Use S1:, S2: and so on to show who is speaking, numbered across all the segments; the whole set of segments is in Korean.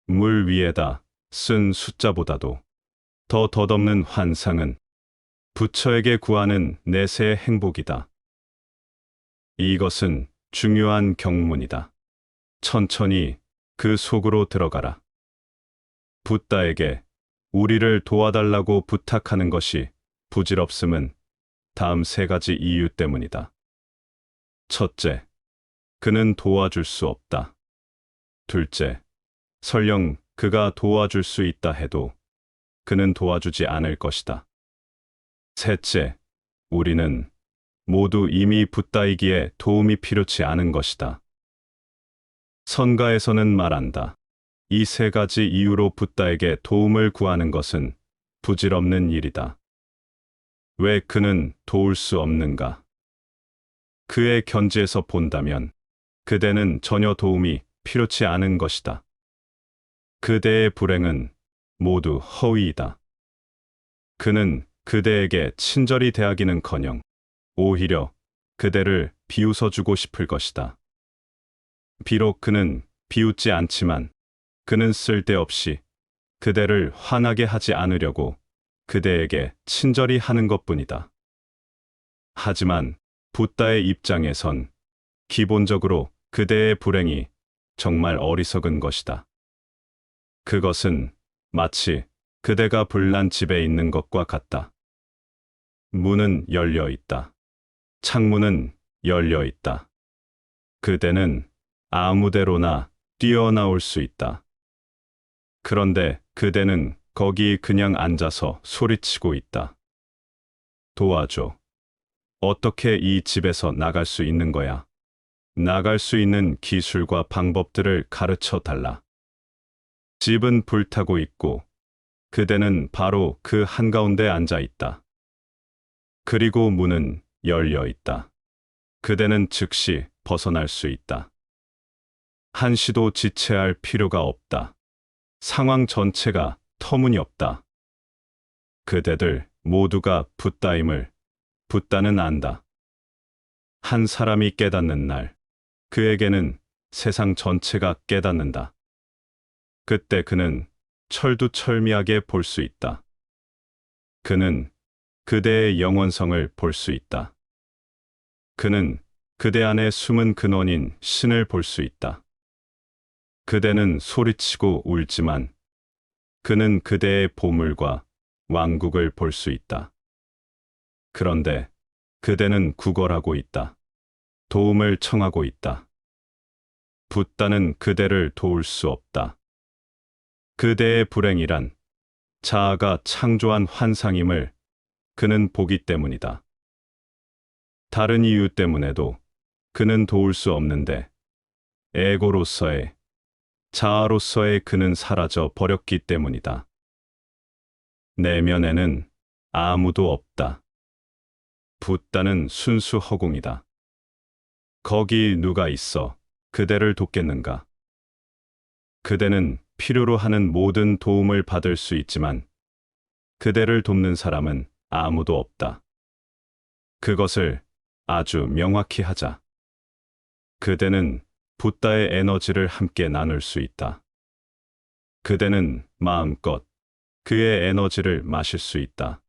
S1: 물 위에다 쓴 숫자보다도 더 덧없는 환상은 부처에게 구하는 내세의 행복이다. 이것은 중요한 경문이다. 천천히 그 속으로 들어가라. 붓다에게 우리를 도와달라고 부탁하는 것이 부질없음은 다음 세 가지 이유 때문이다. 첫째, 그는 도와줄 수 없다. 둘째, 설령 그가 도와줄 수 있다 해도 그는 도와주지 않을 것이다. 셋째, 우리는 모두 이미 붓다이기에 도움이 필요치 않은 것이다. 선가에서는 말한다. 이 세 가지 이유로 붓다에게 도움을 구하는 것은 부질없는 일이다. 왜 그는 도울 수 없는가? 그의 견지에서 본다면 그대는 전혀 도움이 필요치 않은 것이다. 그대의 불행은 모두 허위이다. 그는 그대에게 친절히 대하기는커녕 오히려 그대를 비웃어주고 싶을 것이다. 비록 그는 비웃지 않지만 그는 쓸데없이 그대를 화나게 하지 않으려고 그대에게 친절히 하는 것뿐이다. 하지만 붓다의 입장에선 기본적으로 그대의 불행이 정말 어리석은 것이다. 그것은 마치 그대가 불난 집에 있는 것과 같다. 문은 열려 있다. 창문은 열려 있다. 그대는 아무데로나 뛰어나올 수 있다. 그런데 그대는 거기 그냥 앉아서 소리치고 있다. 도와줘. 어떻게 이 집에서 나갈 수 있는 거야? 나갈 수 있는 기술과 방법들을 가르쳐 달라. 집은 불타고 있고 그대는 바로 그 한가운데 앉아 있다. 그리고 문은 열려 있다. 그대는 즉시 벗어날 수 있다. 한시도 지체할 필요가 없다. 상황 전체가 터무니없다. 그대들 모두가 붓다임을 붓다는 안다. 한 사람이 깨닫는 날, 그에게는 세상 전체가 깨닫는다. 그때 그는 철두철미하게 볼 수 있다. 그는 그대의 영원성을 볼 수 있다. 그는 그대 안에 숨은 근원인 신을 볼 수 있다. 그대는 소리치고 울지만 그는 그대의 보물과 왕국을 볼 수 있다. 그런데 그대는 구걸하고 있다. 도움을 청하고 있다. 붓다는 그대를 도울 수 없다. 그대의 불행이란 자아가 창조한 환상임을 그는 보기 때문이다. 다른 이유 때문에도 그는 도울 수 없는데 에고로서의 자아로서의 그는 사라져 버렸기 때문이다. 내면에는 아무도 없다. 붓다는 순수 허공이다. 거기 누가 있어 그대를 돕겠는가? 그대는 필요로 하는 모든 도움을 받을 수 있지만 그대를 돕는 사람은 아무도 없다. 그것을 아주 명확히 하자. 그대는 붓다의 에너지를 함께 나눌 수 있다. 그대는 마음껏 그의 에너지를 마실 수 있다.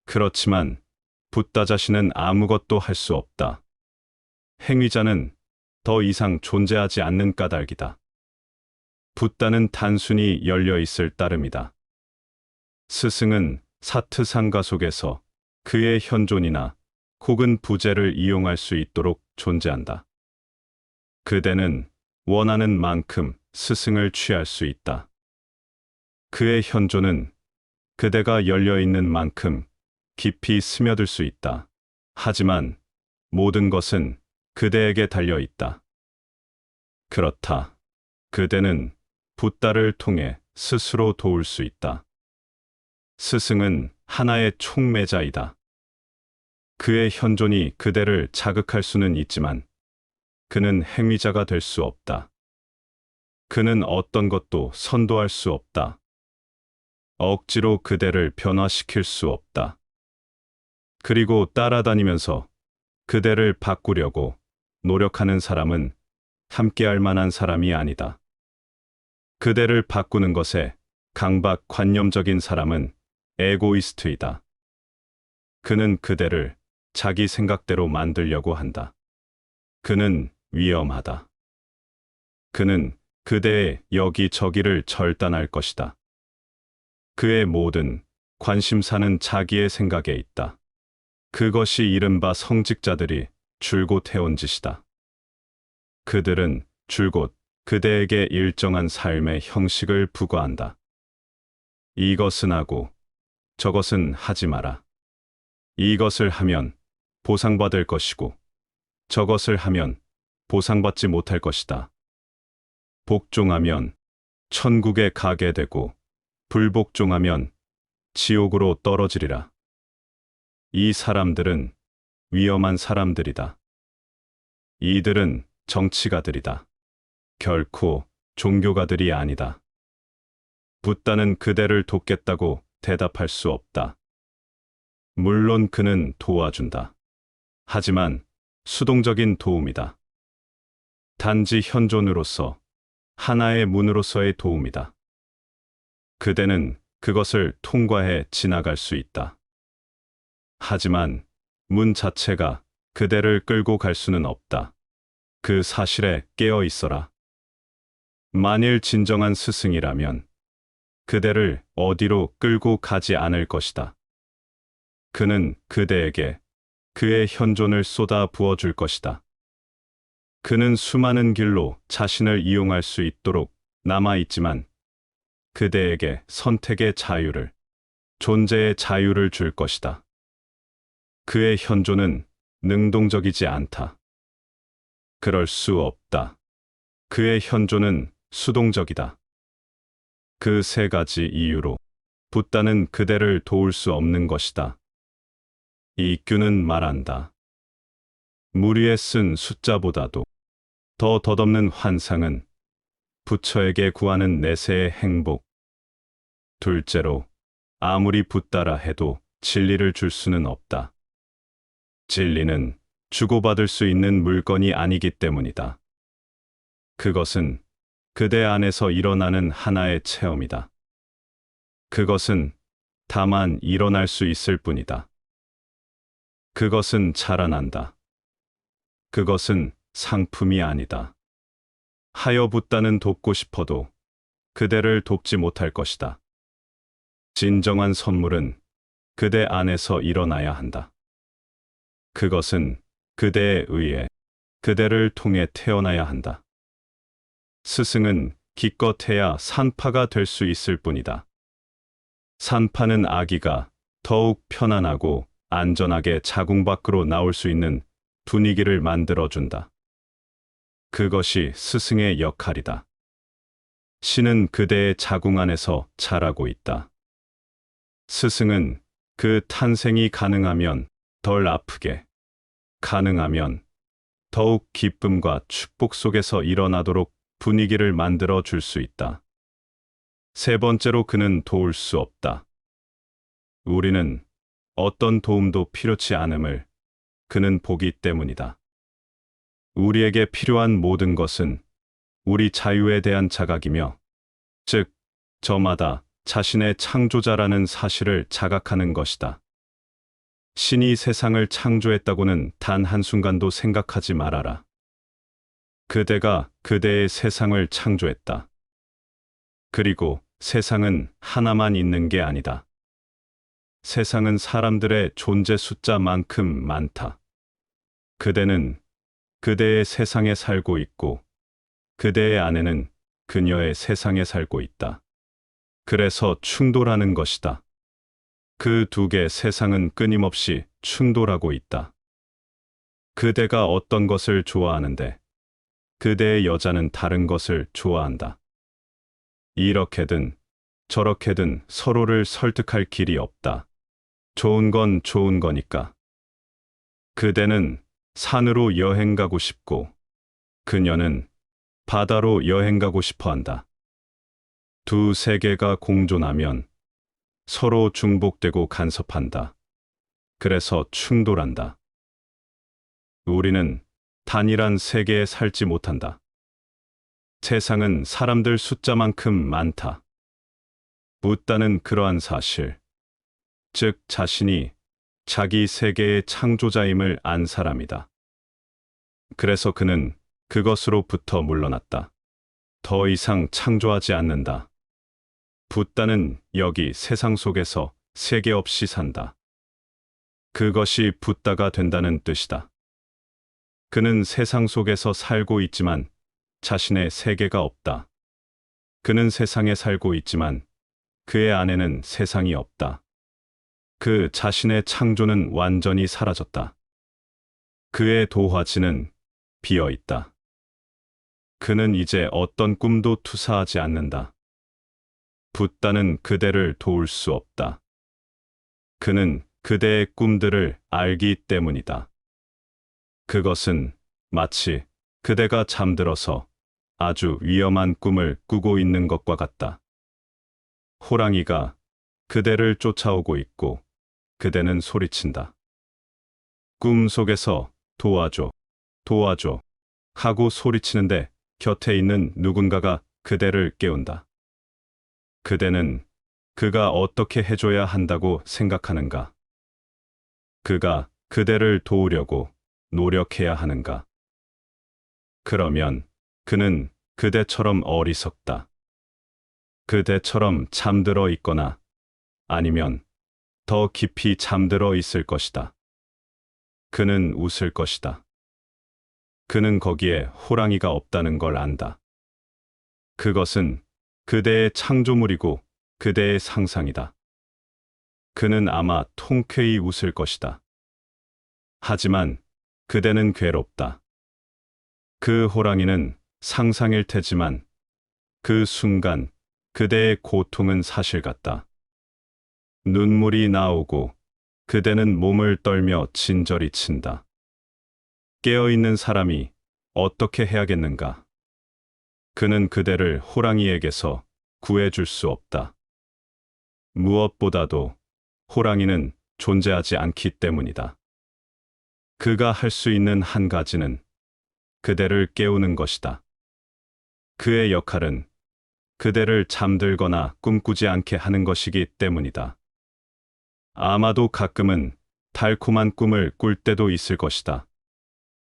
S1: 그렇지만 붓다 자신은 아무것도 할 수 없다. 행위자는 더 이상 존재하지 않는 까닭이다. 붓다는 단순히 열려 있을 따름이다. 스승은 사트상가 속에서 그의 현존이나 혹은 부재를 이용할 수 있도록 존재한다. 그대는 원하는 만큼 스승을 취할 수 있다. 그의 현존은 그대가 열려 있는 만큼 깊이 스며들 수 있다. 하지만 모든 것은 그대에게 달려 있다. 그렇다. 그대는 붓다를 통해 스스로 도울 수 있다. 스승은 하나의 촉매자이다. 그의 현존이 그대를 자극할 수는 있지만 그는 행위자가 될 수 없다. 그는 어떤 것도 선도할 수 없다. 억지로 그대를 변화시킬 수 없다. 그리고 따라다니면서 그대를 바꾸려고 노력하는 사람은 함께할 만한 사람이 아니다. 그대를 바꾸는 것에 강박관념적인 사람은 에고이스트이다. 그는 그대를 자기 생각대로 만들려고 한다. 그는 위험하다. 그는 그대의 여기저기를 절단할 것이다. 그의 모든 관심사는 자기의 생각에 있다. 그것이 이른바 성직자들이 줄곧 해온 짓이다. 그들은 줄곧 그대에게 일정한 삶의 형식을 부과한다. 이것은 하고 저것은 하지 마라. 이것을 하면 보상받을 것이고 저것을 하면 보상받지 못할 것이다. 복종하면 천국에 가게 되고 불복종하면 지옥으로 떨어지리라. 이 사람들은 위험한 사람들이다. 이들은 정치가들이다. 결코 종교가들이 아니다. 붓다는 그대를 돕겠다고 대답할 수 없다. 물론 그는 도와준다. 하지만 수동적인 도움이다. 단지 현존으로서, 하나의 문으로서의 도움이다. 그대는 그것을 통과해 지나갈 수 있다. 하지만 문 자체가 그대를 끌고 갈 수는 없다. 그 사실에 깨어 있어라. 만일 진정한 스승이라면 그대를 어디로 끌고 가지 않을 것이다. 그는 그대에게 그의 현존을 쏟아 부어줄 것이다. 그는 수많은 길로 자신을 이용할 수 있도록 남아있지만 그대에게 선택의 자유를, 존재의 자유를 줄 것이다. 그의 현존은 능동적이지 않다. 그럴 수 없다. 그의 현존은 수동적이다. 그 세 가지 이유로 붓다는 그대를 도울 수 없는 것이다. 이규는 말한다. 무리에 쓴 숫자보다도 더 덧없는 환상은 부처에게 구하는 내세의 행복. 둘째로, 아무리 붓다라 해도 진리를 줄 수는 없다. 진리는 주고받을 수 있는 물건이 아니기 때문이다. 그것은 그대 안에서 일어나는 하나의 체험이다. 그것은 다만 일어날 수 있을 뿐이다. 그것은 자라난다. 그것은 상품이 아니다. 하여붓다는 돕고 싶어도 그대를 돕지 못할 것이다. 진정한 선물은 그대 안에서 일어나야 한다. 그것은 그대에 의해 그대를 통해 태어나야 한다. 스승은 기껏해야 산파가 될 수 있을 뿐이다. 산파는 아기가 더욱 편안하고 안전하게 자궁 밖으로 나올 수 있는 분위기를 만들어준다. 그것이 스승의 역할이다. 신은 그대의 자궁 안에서 자라고 있다. 스승은 그 탄생이 가능하면 덜 아프게, 가능하면 더욱 기쁨과 축복 속에서 일어나도록 분위기를 만들어 줄 수 있다. 세 번째로 그는 도울 수 없다. 우리는 어떤 도움도 필요치 않음을 그는 보기 때문이다. 우리에게 필요한 모든 것은 우리 자유에 대한 자각이며, 즉, 저마다 자신의 창조자라는 사실을 자각하는 것이다. 신이 세상을 창조했다고는 단 한순간도 생각하지 말아라. 그대가 그대의 세상을 창조했다. 그리고 세상은 하나만 있는 게 아니다. 세상은 사람들의 존재 숫자만큼 많다. 그대는 그대의 세상에 살고 있고, 그대의 아내는 그녀의 세상에 살고 있다. 그래서 충돌하는 것이다. 그 두 개의 세상은 끊임없이 충돌하고 있다. 그대가 어떤 것을 좋아하는데, 그대의 여자는 다른 것을 좋아한다. 이렇게든 저렇게든 서로를 설득할 길이 없다. 좋은 건 좋은 거니까. 그대는 산으로 여행 가고 싶고, 그녀는 바다로 여행 가고 싶어 한다. 두 세계가 공존하면 서로 중복되고 간섭한다. 그래서 충돌한다. 우리는 단일한 세계에 살지 못한다. 세상은 사람들 숫자만큼 많다. 붓다는 그러한 사실, 즉 자신이 자기 세계의 창조자임을 안 사람이다. 그래서 그는 그것으로부터 물러났다. 더 이상 창조하지 않는다. 붓다는 여기 세상 속에서 세계 없이 산다. 그것이 붓다가 된다는 뜻이다. 그는 세상 속에서 살고 있지만 자신의 세계가 없다. 그는 세상에 살고 있지만 그의 안에는 세상이 없다. 그 자신의 창조는 완전히 사라졌다. 그의 도화지는 비어 있다. 그는 이제 어떤 꿈도 투사하지 않는다. 붓다는 그대를 도울 수 없다. 그는 그대의 꿈들을 알기 때문이다. 그것은 마치 그대가 잠들어서 아주 위험한 꿈을 꾸고 있는 것과 같다. 호랑이가 그대를 쫓아오고 있고 그대는 소리친다. 꿈 속에서 도와줘, 도와줘 하고 소리치는데 곁에 있는 누군가가 그대를 깨운다. 그대는 그가 어떻게 해줘야 한다고 생각하는가? 그가 그대를 도우려고 노력해야 하는가? 그러면 그는 그대처럼 어리석다. 그대처럼 잠들어 있거나 아니면 더 깊이 잠들어 있을 것이다. 그는 웃을 것이다. 그는 거기에 호랑이가 없다는 걸 안다. 그것은 그대의 창조물이고 그대의 상상이다. 그는 아마 통쾌히 웃을 것이다. 하지만 그대는 괴롭다. 그 호랑이는 상상일 테지만 그 순간 그대의 고통은 사실 같다. 눈물이 나오고 그대는 몸을 떨며 진저리 친다. 깨어있는 사람이 어떻게 해야겠는가? 그는 그대를 호랑이에게서 구해줄 수 없다. 무엇보다도 호랑이는 존재하지 않기 때문이다. 그가 할 수 있는 한 가지는 그대를 깨우는 것이다. 그의 역할은 그대를 잠들거나 꿈꾸지 않게 하는 것이기 때문이다. 아마도 가끔은 달콤한 꿈을 꿀 때도 있을 것이다.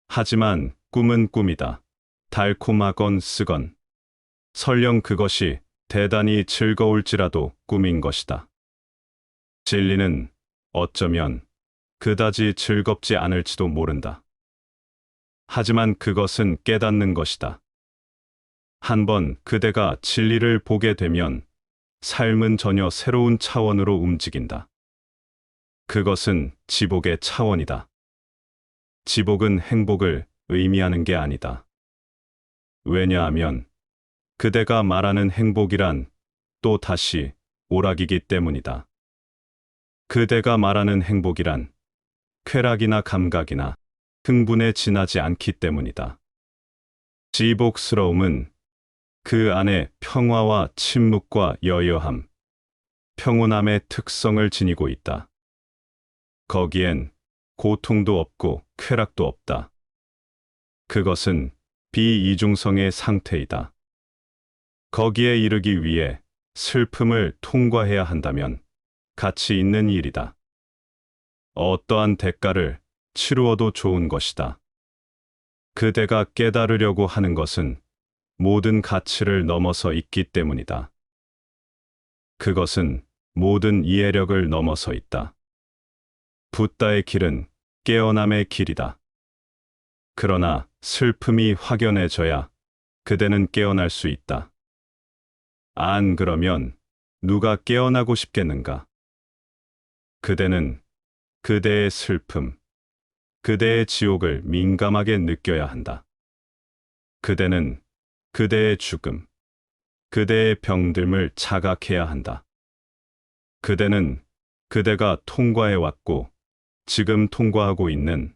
S1: 하지만 꿈은 꿈이다. 달콤하건 쓰건. 설령 그것이 대단히 즐거울지라도 꿈인 것이다. 진리는 어쩌면 그다지 즐겁지 않을지도 모른다. 하지만 그것은 깨닫는 것이다. 한번 그대가 진리를 보게 되면 삶은 전혀 새로운 차원으로 움직인다. 그것은 지복의 차원이다. 지복은 행복을 의미하는 게 아니다. 왜냐하면 그대가 말하는 행복이란 또 다시 오락이기 때문이다. 그대가 말하는 행복이란 쾌락이나 감각이나 흥분에 지나지 않기 때문이다. 지복스러움은 그 안에 평화와 침묵과 여여함, 평온함의 특성을 지니고 있다. 거기엔 고통도 없고 쾌락도 없다. 그것은 비이중성의 상태이다. 거기에 이르기 위해 슬픔을 통과해야 한다면 가치 있는 일이다. 어떠한 대가를 치루어도 좋은 것이다. 그대가 깨달으려고 하는 것은 모든 가치를 넘어서 있기 때문이다. 그것은 모든 이해력을 넘어서 있다. 붓다의 길은 깨어남의 길이다. 그러나 슬픔이 확연해져야 그대는 깨어날 수 있다. 안 그러면 누가 깨어나고 싶겠는가? 그대는 그대의 슬픔, 그대의 지옥을 민감하게 느껴야 한다. 그대는 그대의 죽음, 그대의 병듦을 자각해야 한다. 그대는 그대가 통과해왔고 지금 통과하고 있는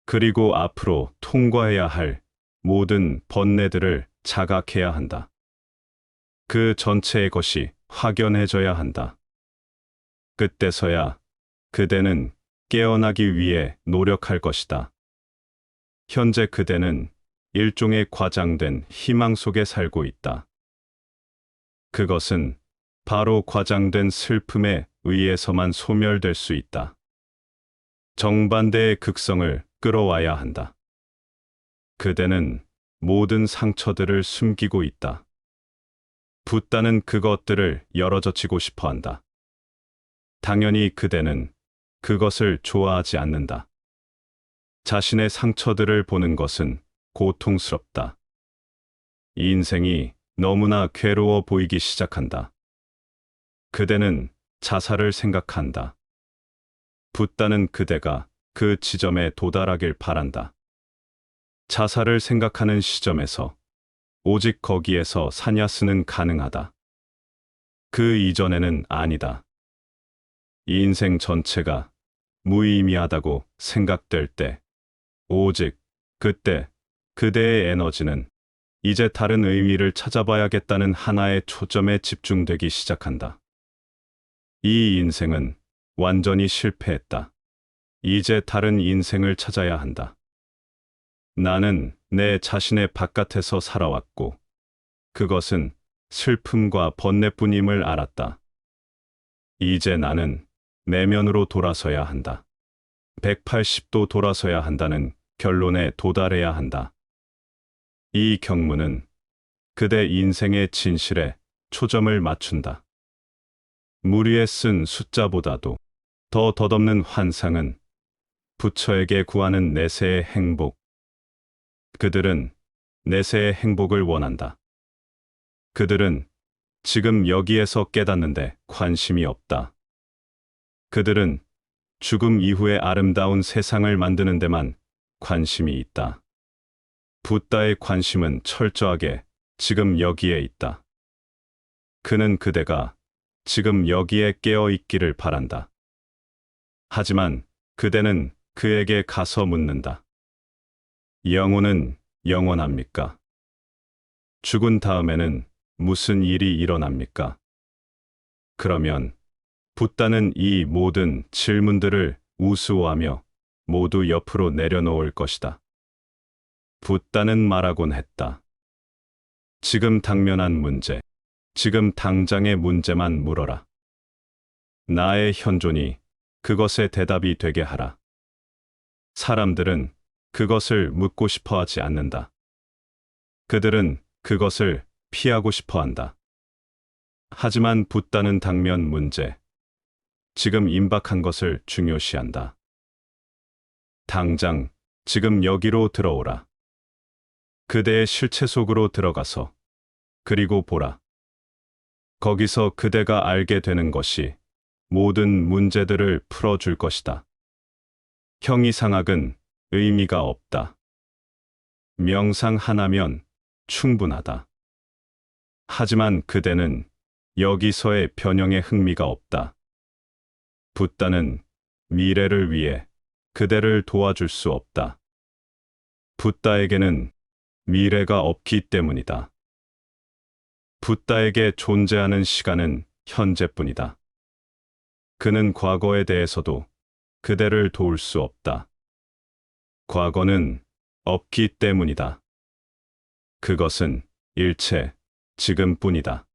S1: 그리고 앞으로 통과해야 할 모든 번뇌들을 자각해야 한다. 그 전체의 것이 확연해져야 한다. 그때서야 그대는 깨어나기 위해 노력할 것이다. 현재 그대는 일종의 과장된 희망 속에 살고 있다. 그것은 바로 과장된 슬픔에 의해서만 소멸될 수 있다. 정반대의 극성을 끌어와야 한다. 그대는 모든 상처들을 숨기고 있다. 붓다는 그것들을 열어젖히고 싶어 한다. 당연히 그대는 그것을 좋아하지 않는다. 자신의 상처들을 보는 것은 고통스럽다. 인생이 너무나 괴로워 보이기 시작한다. 그대는 자살을 생각한다. 붓다는 그대가 그 지점에 도달하길 바란다. 자살을 생각하는 시점에서 오직 거기에서 사냐스는 가능하다. 그 이전에는 아니다. 인생 전체가 무의미하다고 생각될 때, 오직 그때 그대의 에너지는 이제 다른 의미를 찾아봐야겠다는 하나의 초점에 집중되기 시작한다. 이 인생은 완전히 실패했다. 이제 다른 인생을 찾아야 한다. 나는 내 자신의 바깥에서 살아왔고, 그것은 슬픔과 번뇌뿐임을 알았다. 이제 나는 내면으로 돌아서야 한다. 180도 돌아서야 한다는 결론에 도달해야 한다. 이 경문은 그대 인생의 진실에 초점을 맞춘다. 물 위에 쓴 숫자보다도 더 덧없는 환상은 부처에게 구하는 내세의 행복. 그들은 내세의 행복을 원한다. 그들은 지금 여기에서 깨닫는데 관심이 없다. 그들은 죽음 이후의 아름다운 세상을 만드는 데만 관심이 있다. 붓다의 관심은 철저하게 지금 여기에 있다. 그는 그대가 지금 여기에 깨어 있기를 바란다. 하지만 그대는 그에게 가서 묻는다. 영혼은 영원합니까? 죽은 다음에는 무슨 일이 일어납니까? 그러면 붓다는 이 모든 질문들을 우스워하며 모두 옆으로 내려놓을 것이다. 붓다는 말하곤 했다. 지금 당면한 문제, 지금 당장의 문제만 물어라. 나의 현존이 그것의 대답이 되게 하라. 사람들은 그것을 묻고 싶어 하지 않는다. 그들은 그것을 피하고 싶어 한다. 하지만 붓다는 당면 문제, 지금 임박한 것을 중요시한다. 당장 지금 여기로 들어오라. 그대의 실체 속으로 들어가서 그리고 보라. 거기서 그대가 알게 되는 것이 모든 문제들을 풀어줄 것이다. 형이상학은 의미가 없다. 명상 하나면 충분하다. 하지만 그대는 여기서의 변형에 흥미가 없다. 붓다는 미래를 위해 그대를 도와줄 수 없다. 붓다에게는 미래가 없기 때문이다. 붓다에게 존재하는 시간은 현재뿐이다. 그는 과거에 대해서도 그대를 도울 수 없다. 과거는 없기 때문이다. 그것은 일체 지금뿐이다.